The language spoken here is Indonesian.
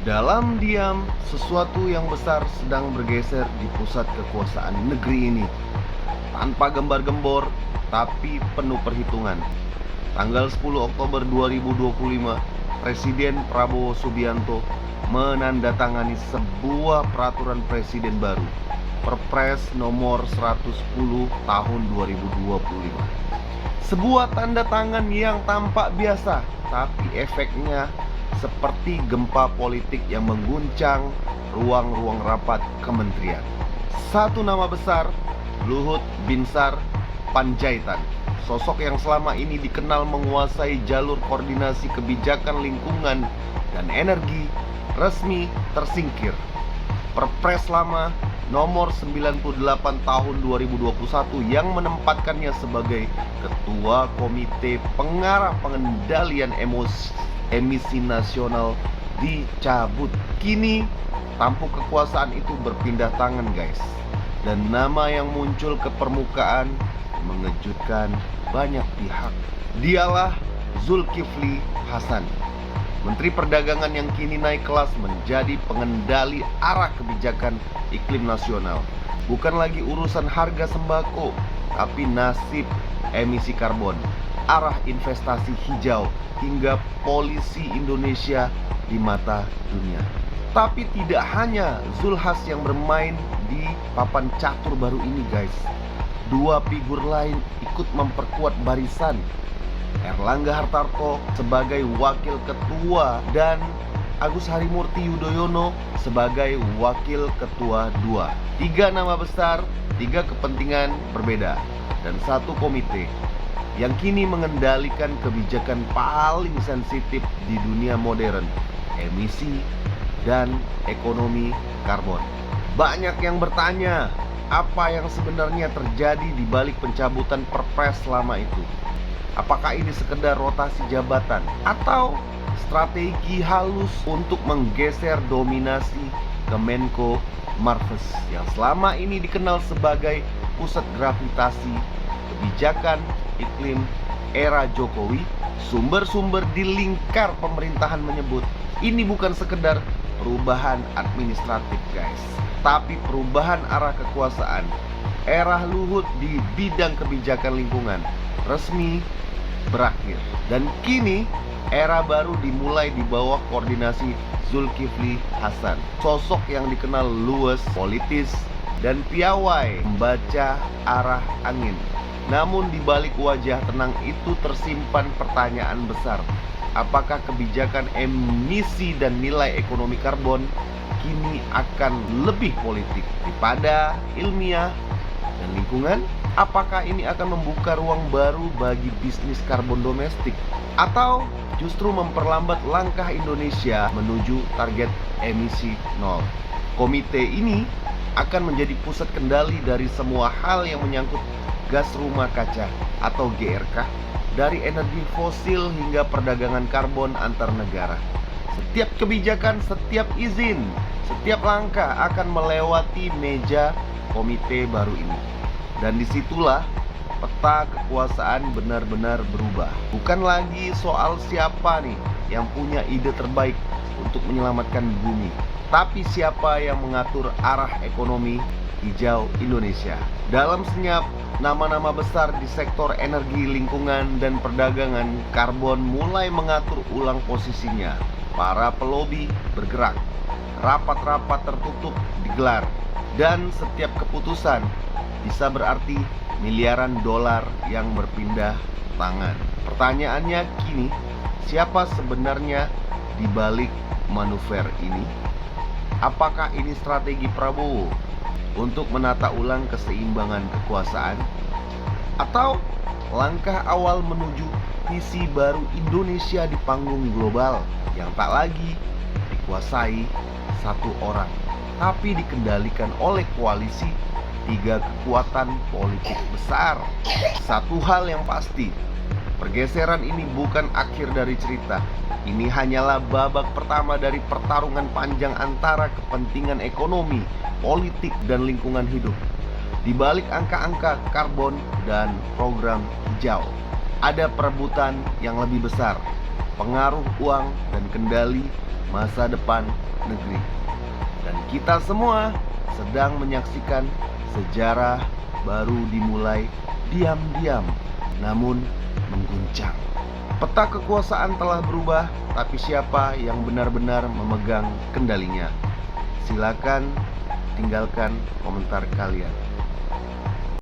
Dalam diam, sesuatu yang besar sedang bergeser di pusat kekuasaan negeri ini. Tanpa gembar-gembor, tapi penuh perhitungan. Tanggal 10 Oktober 2025, Presiden Prabowo Subianto menandatangani sebuah peraturan presiden baru, Perpres nomor 110 tahun 2025. Sebuah tanda tangan yang tampak biasa, tapi efeknya seperti gempa politik yang mengguncang ruang-ruang rapat kementerian. Satu nama besar, Luhut Binsar Panjaitan. Sosok yang selama ini dikenal menguasai jalur koordinasi kebijakan lingkungan dan energi resmi tersingkir. Perpres lama nomor 98 tahun 2021 yang menempatkannya sebagai Ketua Komite Pengarah Pengendalian Emisi Nasional dicabut. Kini tampuk kekuasaan itu berpindah tangan, guys. Dan nama yang muncul ke permukaan mengejutkan banyak pihak. Dialah Zulkifli Hasan, Menteri Perdagangan yang kini naik kelas menjadi pengendali arah kebijakan iklim nasional. Bukan lagi urusan harga sembako, tapi nasib emisi karbon, arah investasi hijau, hingga polisi Indonesia di mata dunia. Tapi tidak hanya Zulhas yang bermain di papan catur baru ini, guys. Dua figur lain ikut memperkuat barisan. Erlangga Hartarto sebagai wakil ketua dan Agus Harimurti Yudhoyono sebagai wakil ketua 2. Tiga nama besar, tiga kepentingan berbeda, dan satu komite yang kini mengendalikan kebijakan paling sensitif di dunia modern, emisi dan ekonomi karbon. Banyak yang bertanya, apa yang sebenarnya terjadi di balik pencabutan Perpres lama itu? Apakah ini sekedar rotasi jabatan atau strategi halus untuk menggeser dominasi Kemenko Marves yang selama ini dikenal sebagai pusat gravitasi kebijakan iklim era Jokowi? Sumber-sumber di lingkar pemerintahan menyebut ini bukan sekedar perubahan administratif, guys, tapi perubahan arah kekuasaan. Era Luhut di bidang kebijakan lingkungan resmi berakhir, dan kini era baru dimulai di bawah koordinasi Zulkifli Hasan, sosok yang dikenal luwes, politis, dan piawai membaca arah angin. Namun di balik wajah tenang itu tersimpan pertanyaan besar. Apakah kebijakan emisi dan nilai ekonomi karbon kini akan lebih politik daripada ilmiah dan lingkungan? Apakah ini akan membuka ruang baru bagi bisnis karbon domestik, atau justru memperlambat langkah Indonesia menuju target emisi nol? Komite ini akan menjadi pusat kendali dari semua hal yang menyangkut gas rumah kaca atau GRK, dari energi fosil hingga perdagangan karbon antar negara. Setiap kebijakan, setiap izin, setiap langkah akan melewati meja komite baru ini. Dan disitulah peta kekuasaan benar-benar berubah. Bukan lagi soal siapa nih yang punya ide terbaik untuk menyelamatkan bumi, tapi siapa yang mengatur arah ekonomi hijau Indonesia. Dalam senyap, nama-nama besar di sektor energi, lingkungan, dan perdagangan karbon mulai mengatur ulang posisinya. Para pelobi bergerak, rapat-rapat tertutup digelar, dan setiap keputusan bisa berarti miliaran dolar yang berpindah tangan. Pertanyaannya kini, siapa sebenarnya di balik manuver ini? Apakah ini strategi Prabowo untuk menata ulang keseimbangan kekuasaan, atau langkah awal menuju visi baru Indonesia di panggung global yang tak lagi dikuasai satu orang, tapi dikendalikan oleh koalisi tiga kekuatan politik besar? Satu hal yang pasti, pergeseran ini bukan akhir dari cerita. Ini hanyalah babak pertama dari pertarungan panjang antara kepentingan ekonomi, politik, dan lingkungan hidup. Di balik angka-angka karbon dan program hijau, ada perebutan yang lebih besar, pengaruh uang dan kendali masa depan negeri. Dan kita semua sedang menyaksikan sejarah baru dimulai diam-diam namun mengguncang. Peta kekuasaan telah berubah, tapi siapa yang benar-benar memegang kendalinya? Silakan tinggalkan komentar kalian.